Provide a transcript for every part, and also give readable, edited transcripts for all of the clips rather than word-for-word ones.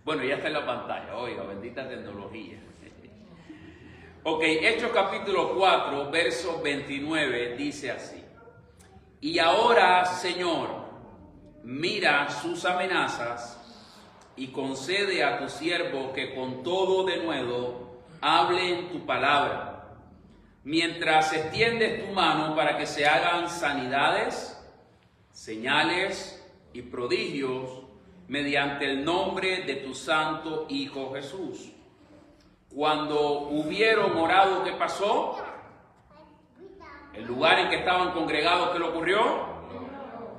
Bueno, ya está en la pantalla, oiga, bendita tecnología. Ok, Hechos capítulo 4, verso 29, dice así. Y ahora, Señor, mira sus amenazas y concede a tu siervo que con todo denuedo hable en tu palabra, mientras extiendes tu mano para que se hagan sanidades, señales y prodigios mediante el nombre de tu santo Hijo Jesús. Cuando hubieron orado, ¿qué pasó? El lugar en que estaban congregados, ¿qué le ocurrió?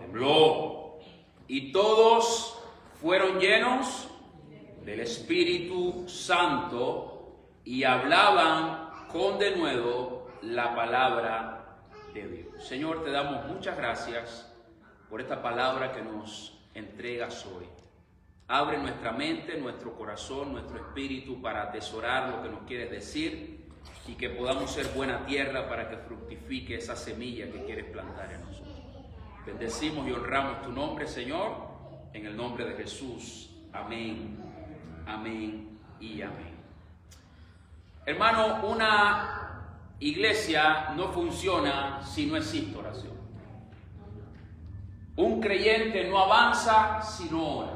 Tembló. Y todos fueron llenos del Espíritu Santo y hablaban con denuedo la palabra de Dios. Señor, te damos muchas gracias por esta palabra que nos entregas hoy. Abre nuestra mente, nuestro corazón, nuestro espíritu para atesorar lo que nos quieres decir y que podamos ser buena tierra para que fructifique esa semilla que quieres plantar en nosotros. Bendecimos y honramos tu nombre, Señor, en el nombre de Jesús. Amén, amén y amén. Hermano, una iglesia no funciona si no existe oración. Un creyente no avanza si no ora.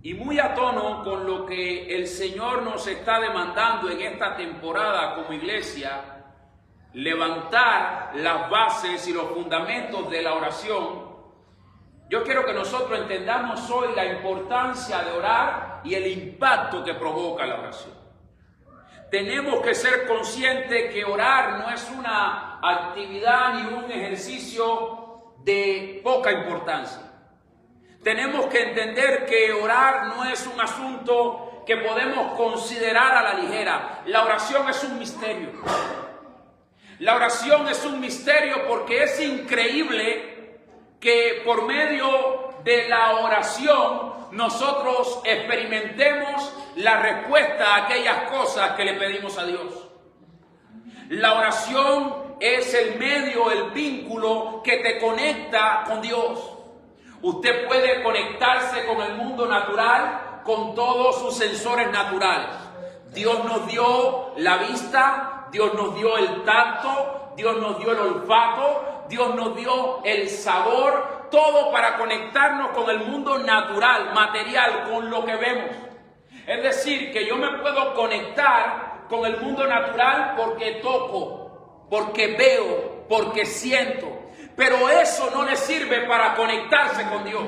Y muy a tono con lo que el Señor nos está demandando en esta temporada como iglesia, levantar las bases y los fundamentos de la oración, yo quiero que nosotros entendamos hoy la importancia de orar y el impacto que provoca la oración. Tenemos que ser conscientes que orar no es una actividad ni un ejercicio de poca importancia. Tenemos que entender que orar no es un asunto que podemos considerar a la ligera. La oración es un misterio. La oración es un misterio porque es increíble que por medio de la oración nosotros experimentemos la respuesta a aquellas cosas que le pedimos a Dios. La oración es el medio, el vínculo que te conecta con Dios. Usted puede conectarse con el mundo natural, con todos sus sensores naturales. Dios nos dio la vista, Dios nos dio el tacto, Dios nos dio el olfato, Dios nos dio el sabor, todo para conectarnos con el mundo natural, material, con lo que vemos. Es decir, que yo me puedo conectar con el mundo natural porque toco, porque veo, porque siento. Pero eso no le sirve para conectarse con Dios.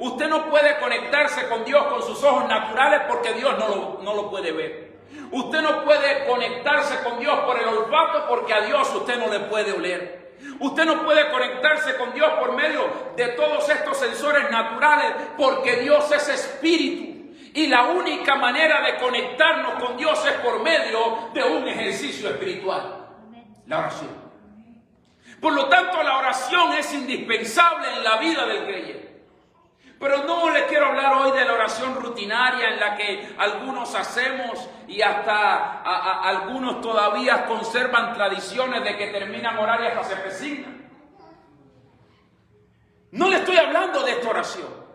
Usted no puede conectarse con Dios con sus ojos naturales porque Dios no lo puede ver. Usted no puede conectarse con Dios por el olfato porque a Dios usted no le puede oler. Usted no puede conectarse con Dios por medio de todos estos sensores naturales porque Dios es espíritu. Y la única manera de conectarnos con Dios es por medio de un ejercicio espiritual. La oración. Por lo tanto, la oración es indispensable en la vida del creyente. Pero no les quiero hablar hoy de la oración rutinaria en la que algunos hacemos y hasta algunos todavía conservan tradiciones de que terminan orar y hasta se resignan. No le estoy hablando de esta oración.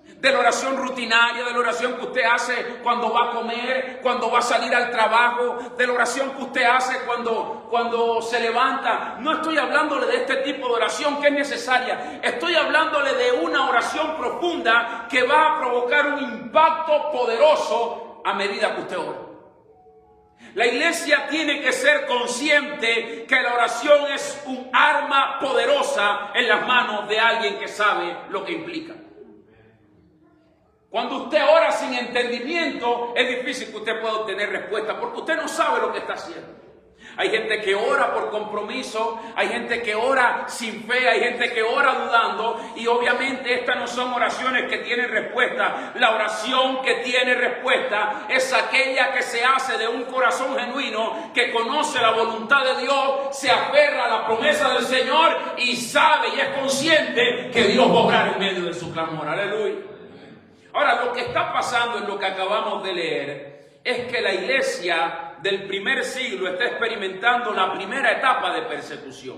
De la oración rutinaria, de la oración que usted hace cuando va a comer, cuando va a salir al trabajo, de la oración que usted hace cuando se levanta. No estoy hablándole de este tipo de oración que es necesaria. Estoy hablándole de una oración profunda que va a provocar un impacto poderoso a medida que usted ora. La iglesia tiene que ser consciente que la oración es un arma poderosa en las manos de alguien que sabe lo que implica. Cuando usted ora sin entendimiento, es difícil que usted pueda obtener respuesta, porque usted no sabe lo que está haciendo. Hay gente que ora por compromiso, hay gente que ora sin fe, hay gente que ora dudando, y obviamente estas no son oraciones que tienen respuesta. La oración que tiene respuesta es aquella que se hace de un corazón genuino, que conoce la voluntad de Dios, se aferra a la promesa del Señor y sabe y es consciente que Dios va a obrar en medio de su clamor. Aleluya. Ahora, lo que está pasando en lo que acabamos de leer es que la iglesia del primer siglo está experimentando la primera etapa de persecución.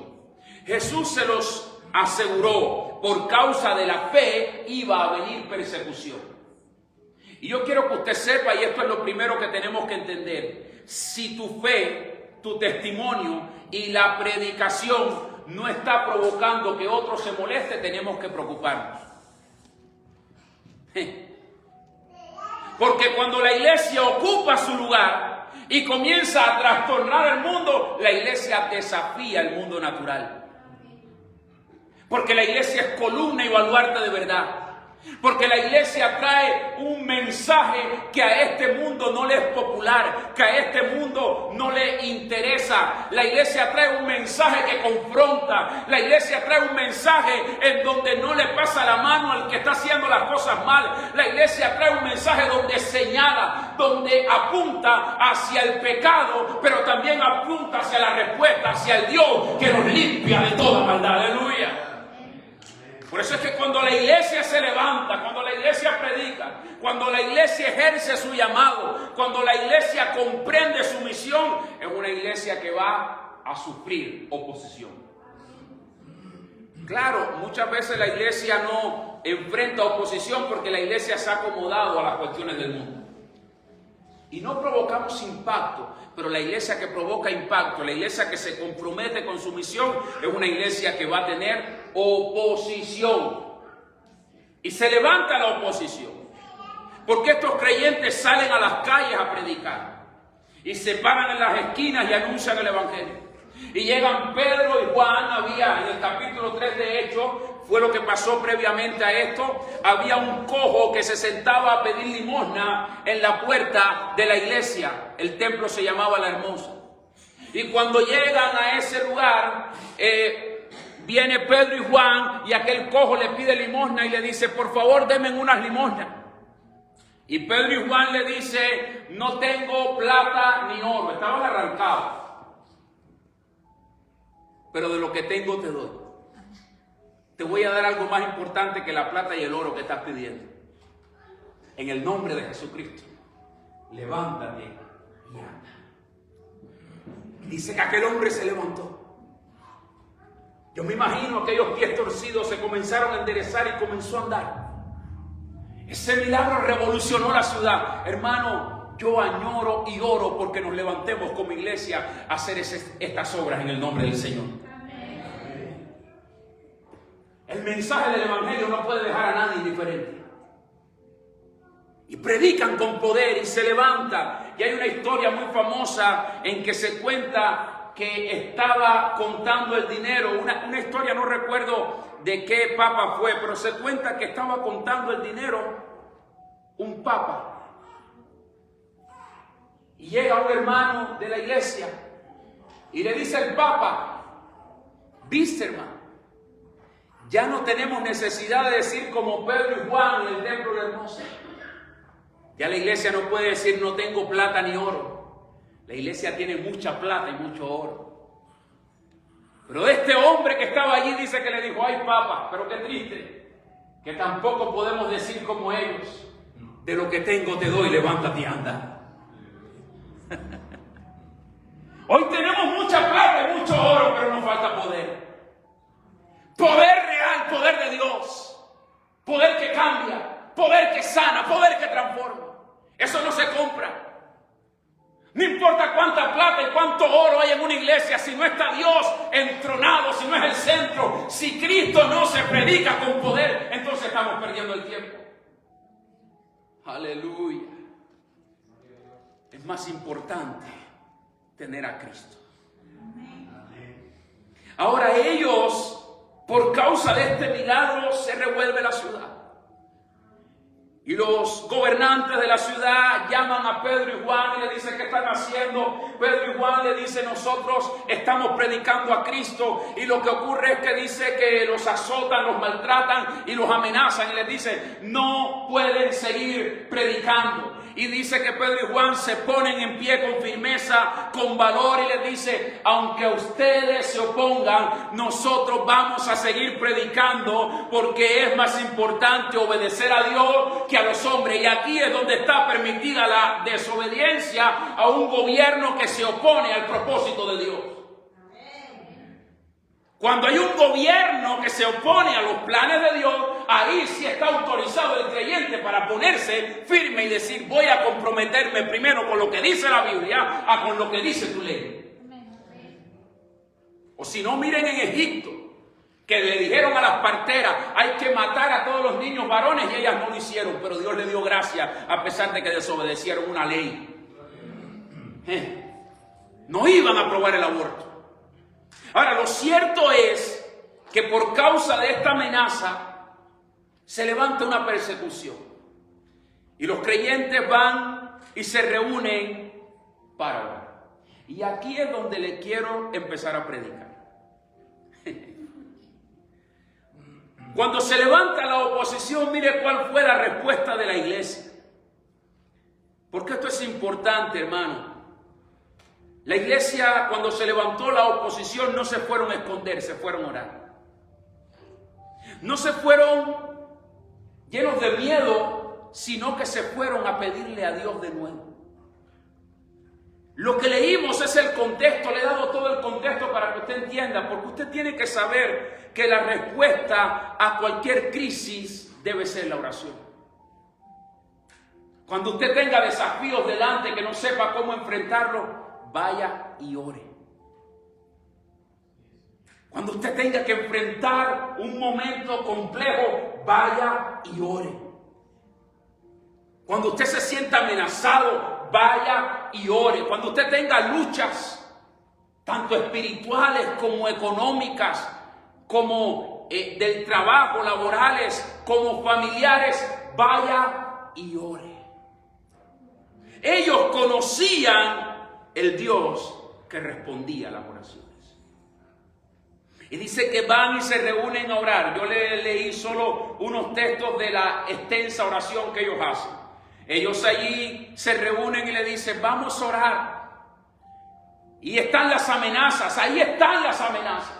Jesús se los aseguró, por causa de la fe iba a venir persecución. Y yo quiero que usted sepa, y esto es lo primero que tenemos que entender, si tu fe, tu testimonio y la predicación no está provocando que otro se moleste, tenemos que preocuparnos. Porque cuando la iglesia ocupa su lugar y comienza a trastornar el mundo, la iglesia desafía el mundo natural. Porque la iglesia es columna y baluarte de verdad. Porque la iglesia trae un mensaje que a este mundo no le es popular, que a este mundo no le interesa. La iglesia trae un mensaje que confronta. La iglesia trae un mensaje en donde no le pasa la mano al que está haciendo las cosas mal. La iglesia trae un mensaje donde señala, donde apunta hacia el pecado, pero también apunta hacia la respuesta, hacia el Dios que nos limpia de toda maldad. Aleluya. Por eso es que cuando la iglesia se levanta, cuando la iglesia predica, cuando la iglesia ejerce su llamado, cuando la iglesia comprende su misión, es una iglesia que va a sufrir oposición. Claro, muchas veces la iglesia no enfrenta oposición porque la iglesia se ha acomodado a las cuestiones del mundo. Y no provocamos impacto, pero la iglesia que provoca impacto, la iglesia que se compromete con su misión, es una iglesia que va a tener oposición. Y se levanta la oposición, porque estos creyentes salen a las calles a predicar, y se paran en las esquinas y anuncian el evangelio. Y llegan Pedro y Juan, había en el capítulo 3 de Hechos, fue lo que pasó previamente a esto, había un cojo que se sentaba a pedir limosna en la puerta de la iglesia. El templo se llamaba La Hermosa. Y cuando llegan a ese lugar, viene Pedro y Juan, y aquel cojo le pide limosna y le dice: por favor, denme unas limosnas. Y Pedro y Juan le dice: no tengo plata ni oro. Estaban arrancados, pero de lo que tengo te doy. Te voy a dar algo más importante que la plata y el oro que estás pidiendo. En el nombre de Jesucristo, levántate y anda. Dice que aquel hombre se levantó. Yo me imagino aquellos pies torcidos se comenzaron a enderezar y comenzó a andar. Ese milagro revolucionó la ciudad. Hermano, yo añoro y oro porque nos levantemos como iglesia a hacer estas obras en el nombre del Señor. El mensaje del evangelio no puede dejar a nadie indiferente. Y predican con poder y se levantan. Y hay una historia muy famosa en que se cuenta que estaba contando el dinero. Una historia, no recuerdo de qué papa fue, pero se cuenta que estaba contando el dinero un papa. Y llega un hermano de la iglesia y le dice al papa: viste, hermano, ya no tenemos necesidad de decir como Pedro y Juan en el templo de La Hermosa. Ya la iglesia no puede decir no tengo plata ni oro. La iglesia tiene mucha plata y mucho oro. Pero este hombre que estaba allí dice que le dijo: ay, papa, pero qué triste, que tampoco podemos decir como ellos: de lo que tengo te doy, levántate y anda. Hoy tenemos mucha plata y mucho oro, pero nos falta poder. Poder real, poder de Dios. Poder que cambia, poder que sana, poder que transforma. Eso no se compra. No importa cuánta plata y cuánto oro hay en una iglesia, si no está Dios entronado, si no es el centro, si Cristo no se predica con poder, entonces estamos perdiendo el tiempo. Aleluya. Es más importante tener a Cristo. Ahora ellos, por causa de este milagro, se revuelve la ciudad. Y los gobernantes de la ciudad llaman a Pedro y Juan y le dicen: ¿qué están haciendo? Pedro y Juan le dicen: nosotros estamos predicando a Cristo. Y lo que ocurre es que dice que los azotan, los maltratan y los amenazan. Y les dice: no pueden seguir predicando. Y dice que Pedro y Juan se ponen en pie con firmeza, con valor, y les dice: aunque ustedes se opongan, nosotros vamos a seguir predicando, porque es más importante obedecer a Dios que a los hombres. Y aquí es donde está permitida la desobediencia a un gobierno que se opone al propósito de Dios. Cuando hay un gobierno que se opone a los planes de Dios, ahí sí está autorizado el creyente valiente para ponerse firme y decir, voy a comprometerme primero con lo que dice la Biblia a con lo que dice tu ley. O si no, miren en Egipto, que le dijeron a las parteras, hay que matar a todos los niños varones, y ellas no lo hicieron, pero Dios le dio gracia a pesar de que desobedecieron una ley. No iban a aprobar el aborto. Ahora, lo cierto es que por causa de esta amenaza se levanta una persecución. Y los creyentes van y se reúnen para orar. Y aquí es donde le quiero empezar a predicar. Cuando se levanta la oposición, mire cuál fue la respuesta de la iglesia. Porque esto es importante, hermano. La iglesia, cuando se levantó la oposición, no se fueron a esconder, se fueron a orar. No se fueron llenos de miedo, sino que se fueron a pedirle a Dios de nuevo. Lo que leímos es el contexto, le he dado todo el contexto para que usted entienda, porque usted tiene que saber que la respuesta a cualquier crisis debe ser la oración. Cuando usted tenga desafíos delante que no sepa cómo enfrentarlo, vaya y ore. Cuando usted tenga que enfrentar un momento complejo, vaya y ore. Cuando usted se sienta amenazado, vaya y ore. Cuando usted tenga luchas, tanto espirituales como económicas, como del trabajo, laborales, como familiares, vaya y ore. Ellos conocían el Dios que respondía a las oraciones. Y dice que van y se reúnen a orar. Yo le leí solo unos textos de la extensa oración que ellos hacen. Ellos allí se reúnen y le dicen, vamos a orar. Y están las amenazas, ahí están las amenazas.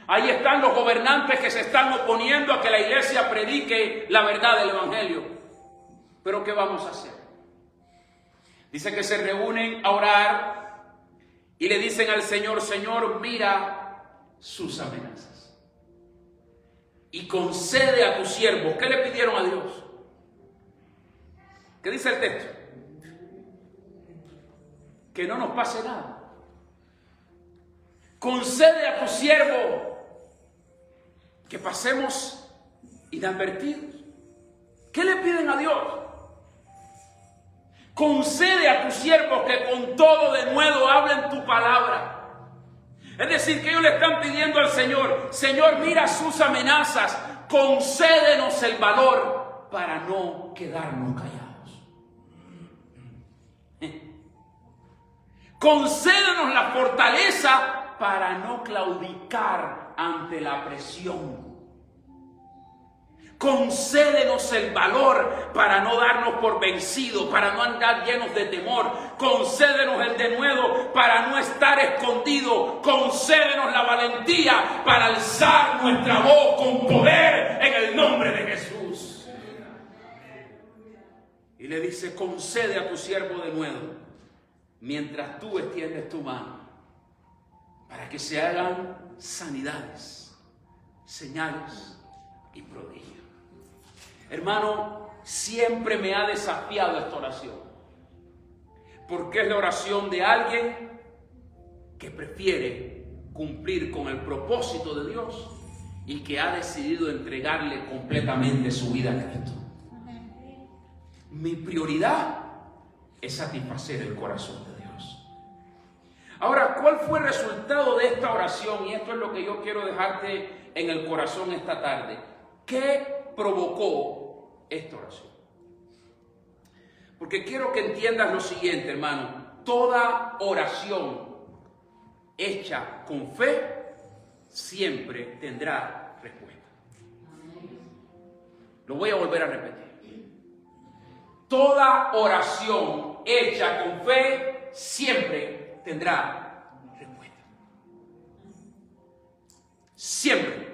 Ahí están los gobernantes que se están oponiendo a que la iglesia predique la verdad del evangelio. Pero ¿qué vamos a hacer? Dice que se reúnen a orar y le dicen al Señor, Señor, mira sus amenazas y concede a tu siervo. ¿Qué le pidieron a Dios? ¿Qué dice el texto? Que no nos pase nada. Concede a tu siervo que pasemos inadvertidos. ¿Qué le piden a Dios? Concede a tu siervo que con todo de nuevo hablen tu palabra. Es decir, que ellos le están pidiendo al Señor, Señor, mira sus amenazas, concédenos el valor para no quedarnos callados. Concédenos la fortaleza para no claudicar ante la presión. Concédenos el valor para no darnos por vencidos, para no andar llenos de temor. Concédenos el denuedo para no estar escondidos. Concédenos la valentía para alzar nuestra voz con poder en el nombre de Jesús. Y le dice, concede a tu siervo denuedo, mientras tú extiendes tu mano, para que se hagan sanidades, señales y prodigios. Hermano, siempre me ha desafiado esta oración, porque es la oración de alguien que prefiere cumplir con el propósito de Dios y que ha decidido entregarle completamente su vida a Cristo. Mi prioridad es satisfacer el corazón de Dios. Ahora, ¿cuál fue el resultado de esta oración? Y esto es lo que yo quiero dejarte en el corazón esta tarde. ¿Qué provocó esta oración? Porque quiero que entiendas lo siguiente, hermano. Toda oración hecha con fe siempre tendrá respuesta. Lo voy a volver a repetir. Toda oración hecha con fe siempre tendrá respuesta. Siempre.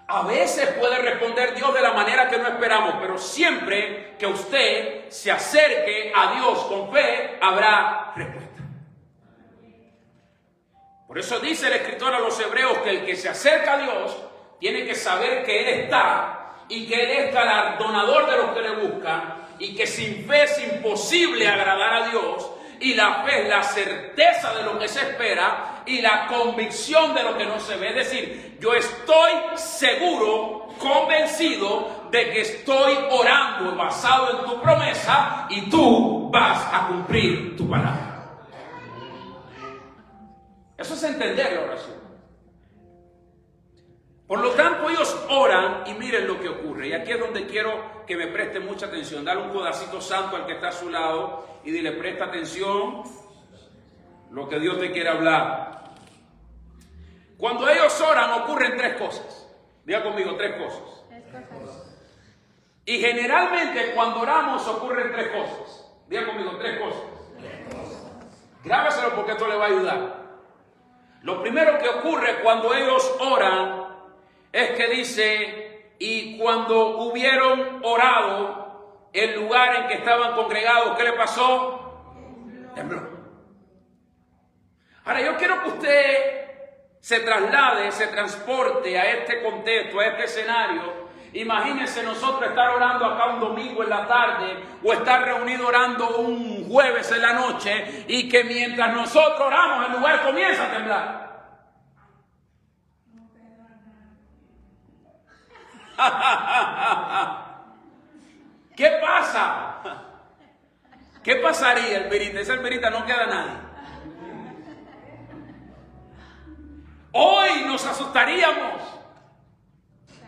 A veces puede responder Dios de la manera que no esperamos, pero siempre que usted se acerque a Dios con fe, habrá respuesta. Por eso dice el escritor a los hebreos que el que se acerca a Dios tiene que saber que Él está y que Él es galardonador de los que le buscan y que sin fe es imposible agradar a Dios. Y la fe es la certeza de lo que se espera y la convicción de lo que no se ve. Es decir, yo estoy seguro, convencido de que estoy orando basado en tu promesa y tú vas a cumplir tu palabra. Eso es entender la oración. Por lo tanto, ellos oran y miren lo que ocurre. Y aquí es donde quiero que me preste mucha atención. Dale un codacito santo al que está a su lado y dile, presta atención lo que Dios te quiere hablar. Cuando ellos oran ocurren tres cosas. Diga conmigo, tres cosas. Y generalmente cuando oramos ocurren tres cosas. Diga conmigo, tres cosas. Grábeselo porque esto le va a ayudar. Lo primero que ocurre cuando ellos oran es que dice, y cuando hubieron orado, el lugar en que estaban congregados, ¿qué le pasó? Tembló. Ahora yo quiero que usted se traslade, se transporte a este contexto, a este escenario. Imagínense nosotros estar orando acá un domingo en la tarde o estar reunidos orando un jueves en la noche y que mientras nosotros oramos el lugar comienza a temblar. ¿Qué pasa? ¿Qué pasaría, Elmerita? Esa Elmerita no queda nadie. Hoy nos asustaríamos,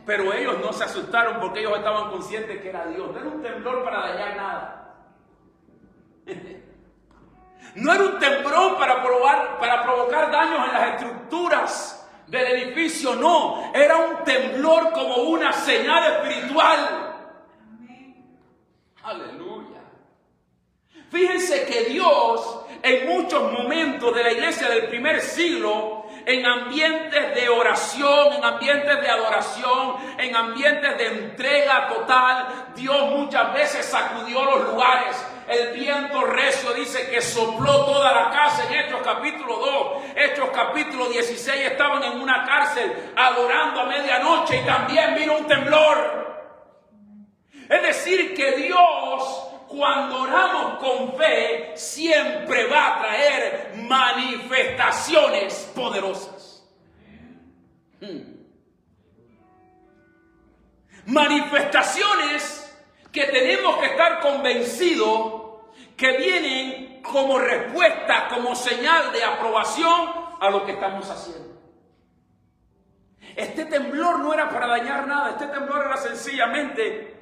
pero ellos no se asustaron porque ellos estaban conscientes que era Dios. No era un temblor para dañar nada. No era un temblor para provocar daños en las estructuras del edificio, no, era un temblor como una señal espiritual. Aleluya. Fíjense que Dios en muchos momentos de la iglesia del primer siglo, en ambientes de oración, en ambientes de adoración, en ambientes de entrega total, Dios muchas veces sacudió los lugares. El viento recio dice que sopló toda la casa en Hechos capítulo 2. Hechos capítulo 16 estaban en una cárcel adorando a medianoche y también vino un temblor. Es decir que Dios, cuando oramos con fe, siempre va a traer manifestaciones poderosas. Manifestaciones que tenemos que estar convencidos que vienen como respuesta, como señal de aprobación a lo que estamos haciendo. Este temblor no era para dañar nada, este temblor era sencillamente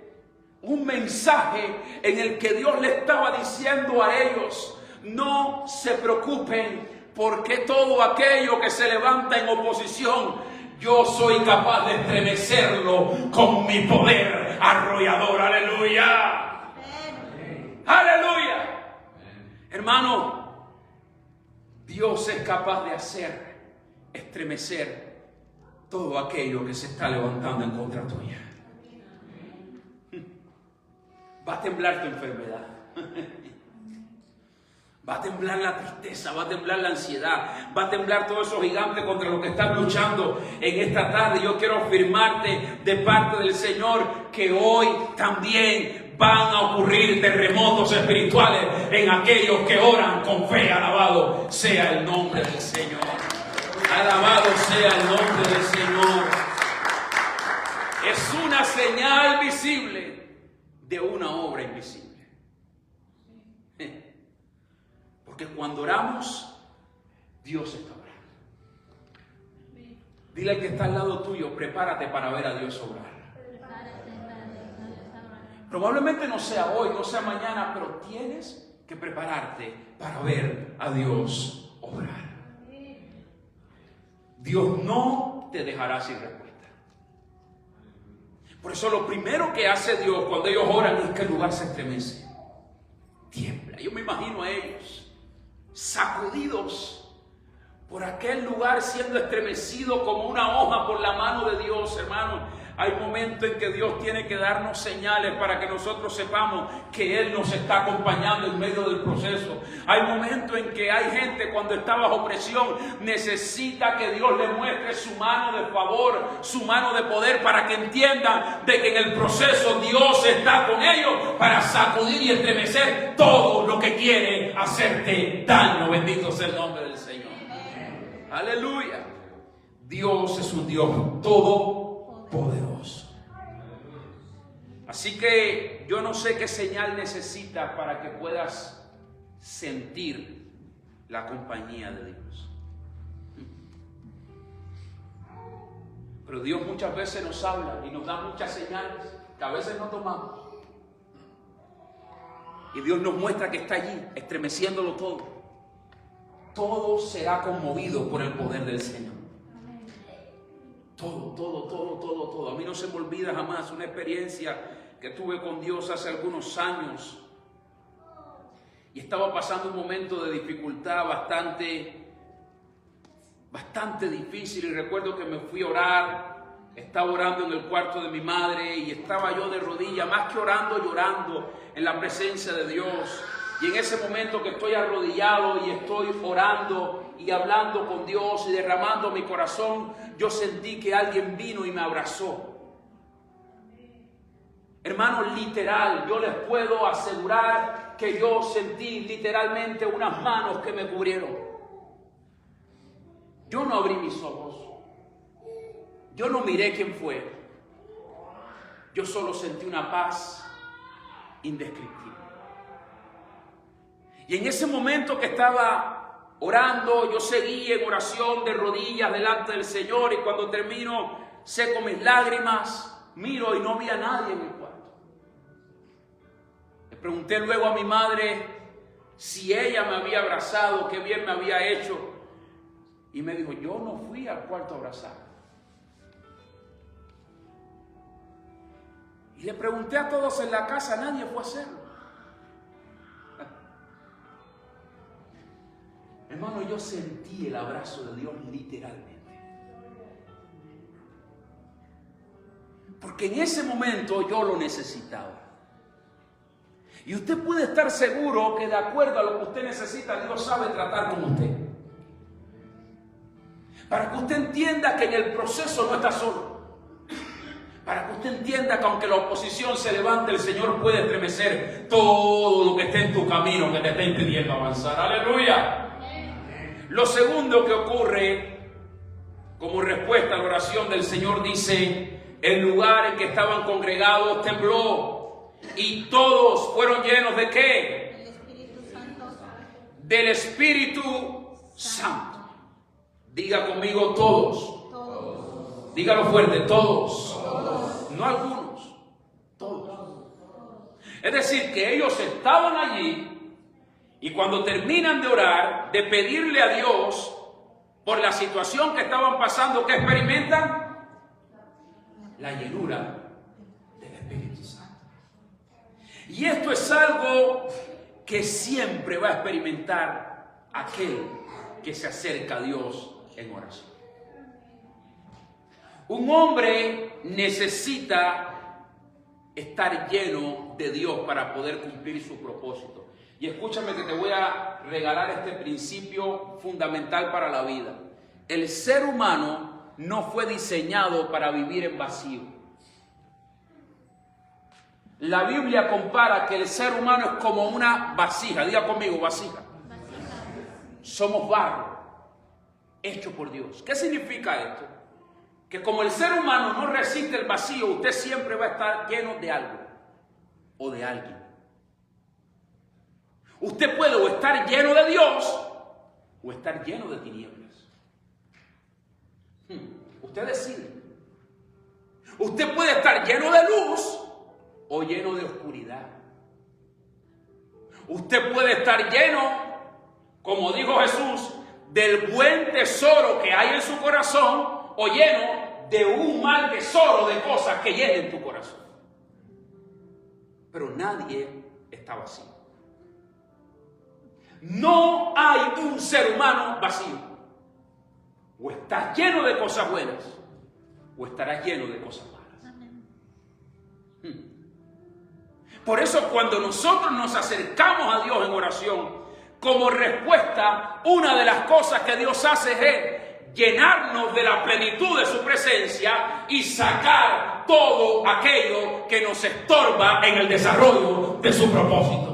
un mensaje en el que Dios le estaba diciendo a ellos, no se preocupen porque todo aquello que se levanta en oposición, yo soy capaz de estremecerlo con mi poder arrollador. ¡Aleluya! ¡Aleluya! Hermano, Dios es capaz de hacer estremecer todo aquello que se está levantando en contra tuya. Va a temblar tu enfermedad. Va a temblar la tristeza, va a temblar la ansiedad, va a temblar todos esos gigantes contra los que están luchando en esta tarde. Yo quiero afirmarte de parte del Señor que hoy también van a ocurrir terremotos espirituales en aquellos que oran con fe. Alabado sea el nombre del Señor. Alabado sea el nombre del Señor. Es una señal visible de una obra invisible. Porque cuando oramos, Dios está orando. Dile al que está al lado tuyo, prepárate para ver a Dios obrar. Probablemente no sea hoy, no sea mañana, pero tienes que prepararte para ver a Dios obrar. Dios no te dejará sin respuesta. Por eso lo primero que hace Dios cuando ellos oran es que el lugar se estremece. Tiembla. Yo me imagino a ellos sacudidos por aquel lugar siendo estremecido como una hoja por la mano de Dios, hermano. Hay momentos en que Dios tiene que darnos señales para que nosotros sepamos que Él nos está acompañando en medio del proceso. Hay momentos en que hay gente, cuando está bajo presión, necesita que Dios le muestre su mano de favor, su mano de poder, para que entiendan de que en el proceso Dios está con ellos para sacudir y estremecer todo lo que quiere hacerte daño. Bendito sea el nombre del Señor. Aleluya. Dios es un Dios todopoderoso. Así que yo no sé qué señal necesitas para que puedas sentir la compañía de Dios. Pero Dios muchas veces nos habla y nos da muchas señales que a veces no tomamos. Y Dios nos muestra que está allí, estremeciéndolo todo. Todo será conmovido por el poder del Señor. Todo. A mí no se me olvida jamás una experiencia que tuve con Dios hace algunos años. Y estaba pasando un momento de dificultad bastante difícil. Y recuerdo que me fui a orar. Estaba orando en el cuarto de mi madre y estaba yo de rodillas, más que orando, llorando en la presencia de Dios. Y en ese momento que estoy arrodillado y estoy orando y hablando con Dios y derramando mi corazón, yo sentí que alguien vino y me abrazó. Hermanos, literal, yo les puedo asegurar que yo sentí literalmente unas manos que me cubrieron. Yo no abrí mis ojos. Yo no miré quién fue. Yo solo sentí una paz indescriptible. Y en ese momento que estaba orando, yo seguí en oración de rodillas delante del Señor, y cuando termino, seco mis lágrimas, miro y no vi a nadie en el cuarto. Le pregunté luego a mi madre si ella me había abrazado, qué bien me había hecho. Y me dijo, yo no fui al cuarto a abrazar. Y le pregunté a todos en la casa, nadie fue a hacerlo. Hermano, yo sentí el abrazo de Dios literalmente. Porque en ese momento yo lo necesitaba. Y usted puede estar seguro que de acuerdo a lo que usted necesita, Dios sabe tratar con usted. Para que usted entienda que en el proceso no está solo. Para que usted entienda que aunque la oposición se levante, el Señor puede estremecer todo lo que esté en tu camino, que te esté impidiendo avanzar. ¡Aleluya! Lo segundo que ocurre como respuesta a la oración del Señor dice, el lugar en que estaban congregados tembló y todos fueron llenos ¿de qué? El Espíritu Santo. Del Espíritu Santo. Diga conmigo todos. Todos. Dígalo fuerte, todos. Todos. No algunos, todos. Es decir, que ellos estaban allí. Y cuando terminan de orar, de pedirle a Dios por la situación que estaban pasando, ¿qué experimentan? La llenura del Espíritu Santo. Y esto es algo que siempre va a experimentar aquel que se acerca a Dios en oración. Un hombre necesita estar lleno de Dios para poder cumplir su propósito. Y escúchame que te voy a regalar este principio fundamental para la vida. El ser humano no fue diseñado para vivir en vacío. La Biblia compara que el ser humano es como una vasija. Diga conmigo, vasija. Somos barro, hecho por Dios. ¿Qué significa esto? Que como el ser humano no resiste el vacío, usted siempre va a estar lleno de algo o de alguien. Usted puede o estar lleno de Dios o estar lleno de tinieblas. Usted decide. Usted puede estar lleno de luz o lleno de oscuridad. Usted puede estar lleno, como dijo Jesús, del buen tesoro que hay en su corazón o lleno de un mal tesoro de cosas que llenen tu corazón. Pero nadie está vacío. No hay un ser humano vacío. O estás lleno de cosas buenas o estarás lleno de cosas malas. Por eso cuando nosotros nos acercamos a Dios en oración, como respuesta, una de las cosas que Dios hace es llenarnos de la plenitud de su presencia y sacar todo aquello que nos estorba en el desarrollo de su propósito.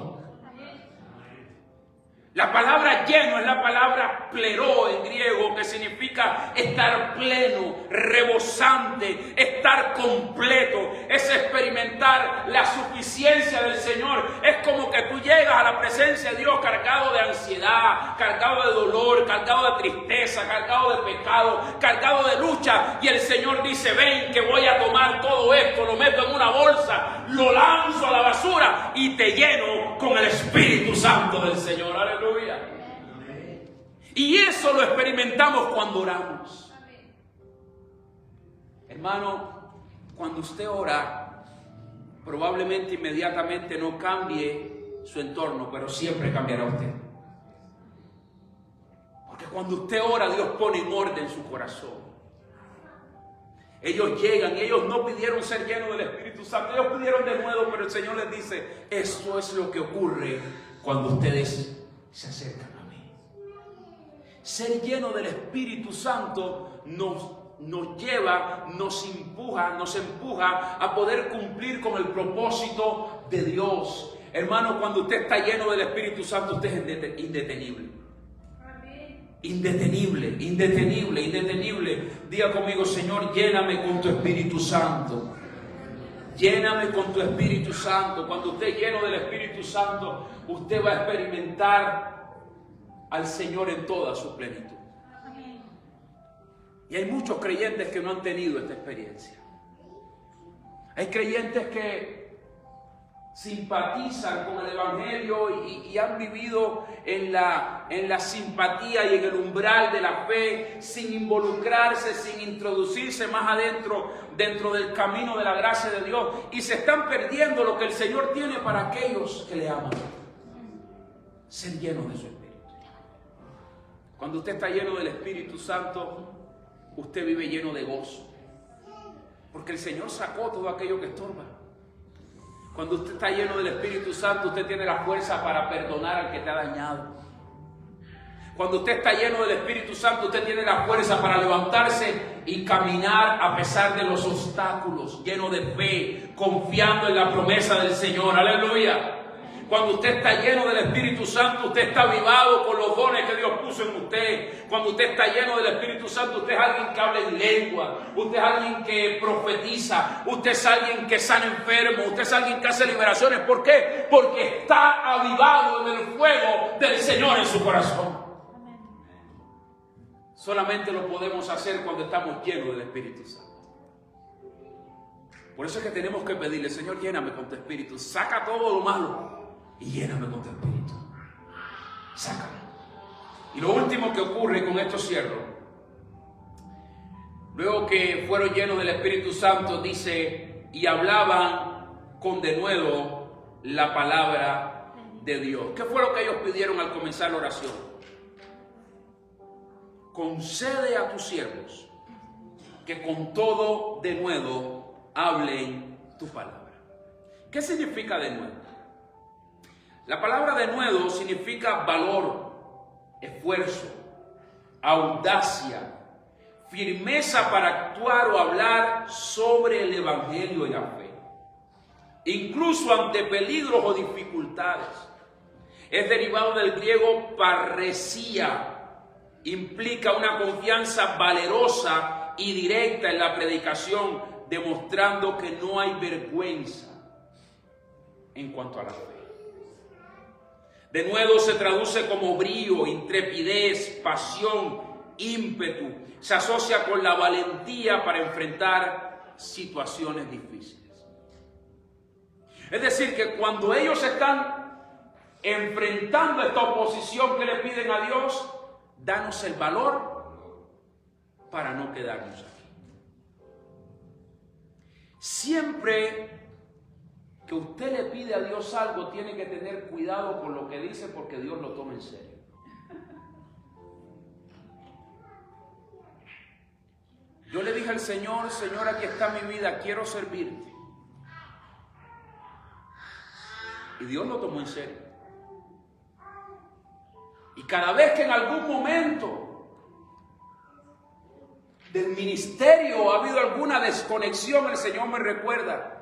La palabra lleno es la palabra pleró en griego, que significa estar pleno, rebosante, estar completo. Es experimentar la suficiencia del Señor. Es como que tú llegas a la presencia de Dios cargado de ansiedad, cargado de dolor, cargado de tristeza, cargado de pecado, cargado de lucha. Y el Señor dice: ven que voy a tomar todo esto, lo meto en una bolsa, lo lanzo a la basura y te lleno con el Espíritu Santo del Señor. Aleluya. Y eso lo experimentamos cuando oramos. Hermano, cuando usted ora, probablemente inmediatamente no cambie su entorno, pero siempre cambiará usted. Porque cuando usted ora, Dios pone en orden su corazón. Ellos llegan y ellos no pidieron ser llenos del Espíritu Santo. Ellos pidieron de nuevo, pero el Señor les dice: esto es lo que ocurre cuando ustedes se acercan a mí. Ser lleno del Espíritu Santo nos lleva, nos empuja a poder cumplir con el propósito de Dios. Hermano, cuando usted está lleno del Espíritu Santo, usted es indetenible. Indetenible. Diga conmigo: Señor, lléname con tu Espíritu Santo. Lléname con tu Espíritu Santo. Cuando usted es lleno del Espíritu Santo, usted va a experimentar al Señor en toda su plenitud. Y hay muchos creyentes que no han tenido esta experiencia. Hay creyentes que simpatizan con el Evangelio y han vivido en la simpatía y en el umbral de la fe, sin involucrarse, sin introducirse más adentro, dentro del camino de la gracia de Dios, y se están perdiendo lo que el Señor tiene para aquellos que le aman. Ser llenos de su Espíritu. Cuando usted está lleno del Espíritu Santo, usted vive lleno de gozo, porque el Señor sacó todo aquello que estorba. Cuando usted está lleno del Espíritu Santo, usted tiene la fuerza para perdonar al que te ha dañado. Cuando usted está lleno del Espíritu Santo, usted tiene la fuerza para levantarse y caminar a pesar de los obstáculos, lleno de fe, confiando en la promesa del Señor. Aleluya. Cuando usted está lleno del Espíritu Santo, usted está avivado con los dones que Dios puso en usted. Cuando usted está lleno del Espíritu Santo, usted es alguien que habla en lengua, usted es alguien que profetiza, usted es alguien que sana enfermos, usted es alguien que hace liberaciones. ¿Por qué? Porque está avivado en el fuego del Señor en su corazón. Solamente lo podemos hacer cuando estamos llenos del Espíritu Santo. Por eso es que tenemos que pedirle: Señor, lléname con tu Espíritu, saca todo lo malo y lléname con tu Espíritu. Sácame. Y lo último que ocurre, con esto cierro. Luego que fueron llenos del Espíritu Santo, dice: y hablaban con denuedo la palabra de Dios. ¿Qué fue lo que ellos pidieron al comenzar la oración? Concede a tus siervos que con todo denuedo hablen tu palabra. ¿Qué significa denuedo? La palabra denuedo significa valor, esfuerzo, audacia, firmeza para actuar o hablar sobre el Evangelio y la fe, incluso ante peligros o dificultades. Es derivado del griego parresía. Implica una confianza valerosa y directa en la predicación, demostrando que no hay vergüenza en cuanto a la fe. De nuevo se traduce como brío, intrepidez, pasión, ímpetu. Se asocia con la valentía para enfrentar situaciones difíciles. Es decir, que cuando ellos están enfrentando esta oposición que le piden a Dios, danos el valor para no quedarnos aquí. Siempre que usted le pide a Dios algo, tiene que tener cuidado con lo que dice, porque Dios lo toma en serio. Yo le dije al Señor: Señor, aquí está mi vida, quiero servirte. Y Dios lo tomó en serio. Y cada vez que en algún momento del ministerio ha habido alguna desconexión, el Señor me recuerda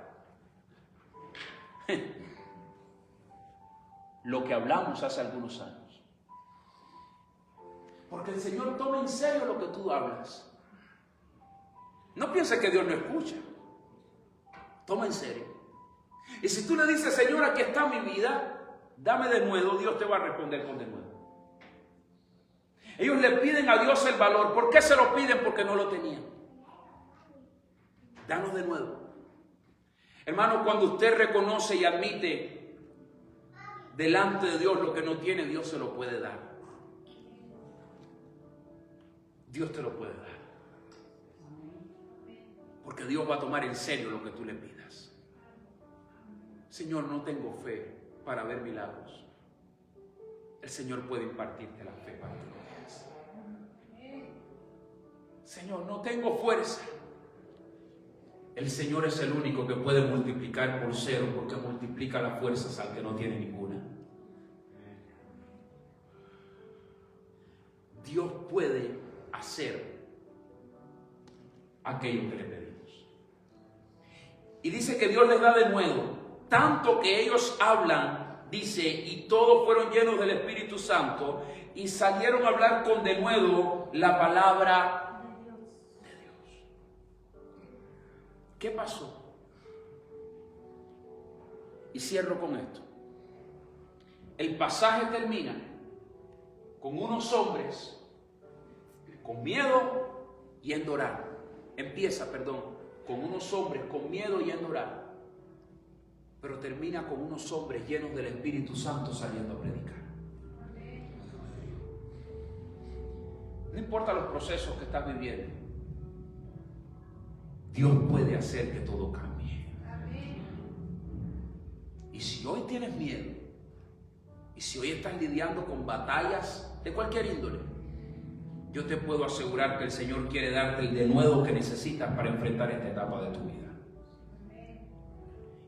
lo que hablamos hace algunos años. Porque el Señor toma en serio lo que tú hablas. No pienses que Dios no escucha. Toma en serio. Y si tú le dices, Señor, aquí está mi vida, dame de nuevo, Dios te va a responder con de nuevo. Ellos le piden a Dios el valor. ¿Por qué se lo piden? Porque no lo tenían. Danos de nuevo. Hermano, cuando usted reconoce y admite delante de Dios lo que no tiene, Dios se lo puede dar. Dios te lo puede dar. Porque Dios va a tomar en serio lo que tú le pidas. Señor, no tengo fe para ver milagros. El Señor puede impartirte la fe para que lo veas. Señor, no tengo fuerza. El Señor es el único que puede multiplicar por cero, porque multiplica las fuerzas al que no tiene ninguna. Dios puede hacer aquello que le pedimos. Y dice que Dios les da de nuevo, tanto que ellos hablan, dice, y todos fueron llenos del Espíritu Santo y salieron a hablar con denuedo la palabra de Dios. ¿Qué pasó? Y cierro con esto. El pasaje termina con unos hombres con miedo yendo a orar. Empieza, con unos hombres con miedo yendo a orar. Pero termina con unos hombres llenos del Espíritu Santo saliendo a predicar. No importa los procesos que estás viviendo, Dios puede hacer que todo cambie. Y si hoy tienes miedo, y si hoy estás lidiando con batallas de cualquier índole, yo te puedo asegurar que el Señor quiere darte el denuedo que necesitas para enfrentar esta etapa de tu vida.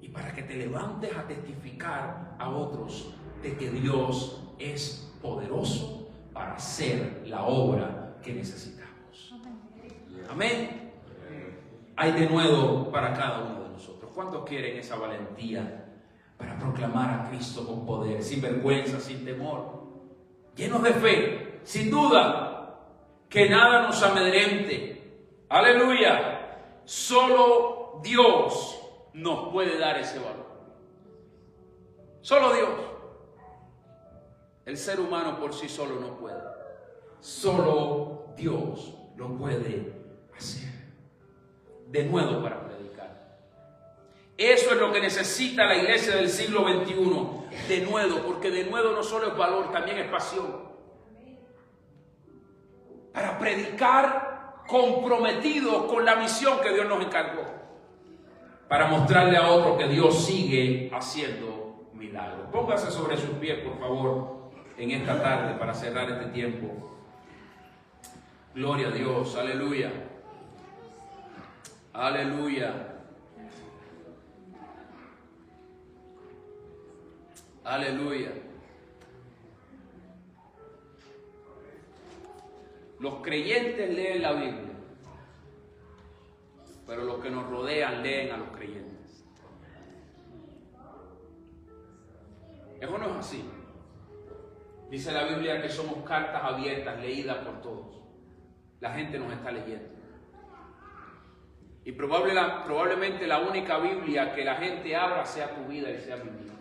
Y para que te levantes a testificar a otros de que Dios es poderoso para hacer la obra que necesitamos. Amén. Hay denuedo para cada uno de nosotros. ¿Cuántos quieren esa valentía para proclamar a Cristo con poder, sin vergüenza, sin temor, llenos de fe, sin duda, que nada nos amedrente? Aleluya. Solo Dios nos puede dar ese valor. Solo Dios. El ser humano por sí solo no puede. Solo Dios lo puede hacer. De nuevo para predicar. Eso es lo que necesita la iglesia del siglo XXI. De nuevo, porque de nuevo no solo es valor, también es pasión. Para predicar comprometidos con la misión que Dios nos encargó. Para mostrarle a otro que Dios sigue haciendo milagros. Póngase sobre sus pies, por favor, en esta tarde para cerrar este tiempo. Gloria a Dios, aleluya. Aleluya. Aleluya. Los creyentes leen la Biblia, pero los que nos rodean leen a los creyentes. Eso no es así. Dice la Biblia que somos cartas abiertas, leídas por todos. La gente nos está leyendo. Y probablemente la única Biblia que la gente abra sea tu vida y sea mi vida.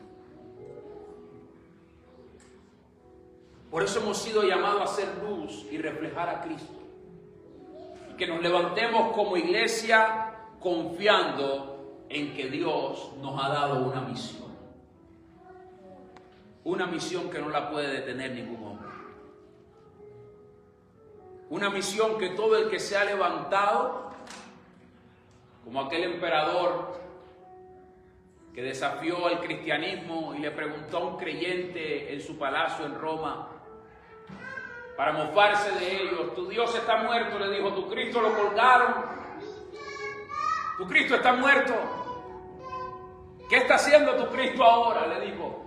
Por eso hemos sido llamados a ser luz y reflejar a Cristo. Y que nos levantemos como iglesia confiando en que Dios nos ha dado una misión. Una misión que no la puede detener ningún hombre. Una misión que todo el que se ha levantado, como aquel emperador que desafió al cristianismo y le preguntó a un creyente en su palacio en Roma, para mofarse de ellos: tu Dios está muerto, le dijo, tu Cristo lo colgaron, tu Cristo está muerto, ¿qué está haciendo tu Cristo ahora?, le dijo.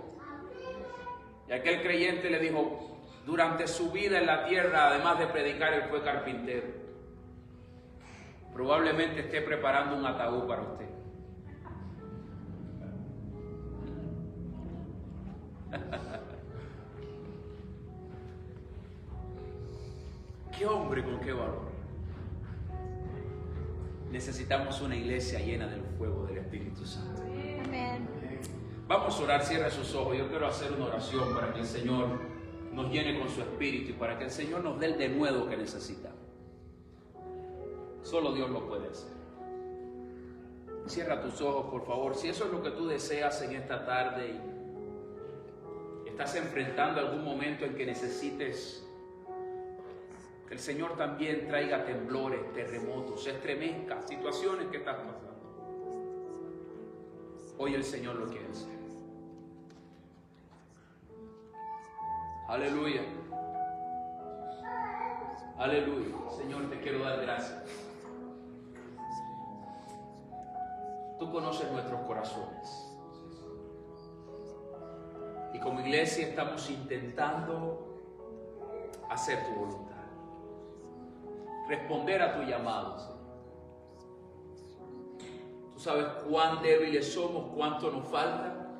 Y aquel creyente le dijo, durante su vida en la tierra, además de predicar, él fue carpintero. Probablemente esté preparando un ataúd para usted. ¡Qué hombre con qué valor! Necesitamos una iglesia llena del fuego del Espíritu Santo. Amén. Vamos a orar, cierra sus ojos. Yo quiero hacer una oración para que el Señor nos llene con su Espíritu y para que el Señor nos dé el denuedo que necesitamos. Solo Dios lo puede hacer. Cierra tus ojos, por favor. Si eso es lo que tú deseas en esta tarde y estás enfrentando algún momento en que necesites que el Señor también traiga temblores, terremotos, estremezca situaciones que estás pasando. Hoy el Señor lo quiere hacer. Aleluya. Aleluya. Señor, te quiero dar gracias. Tú conoces nuestros corazones. Y como iglesia estamos intentando hacer tu voluntad. Responder a tu llamado, Señor. Tú sabes cuán débiles somos, cuánto nos falta.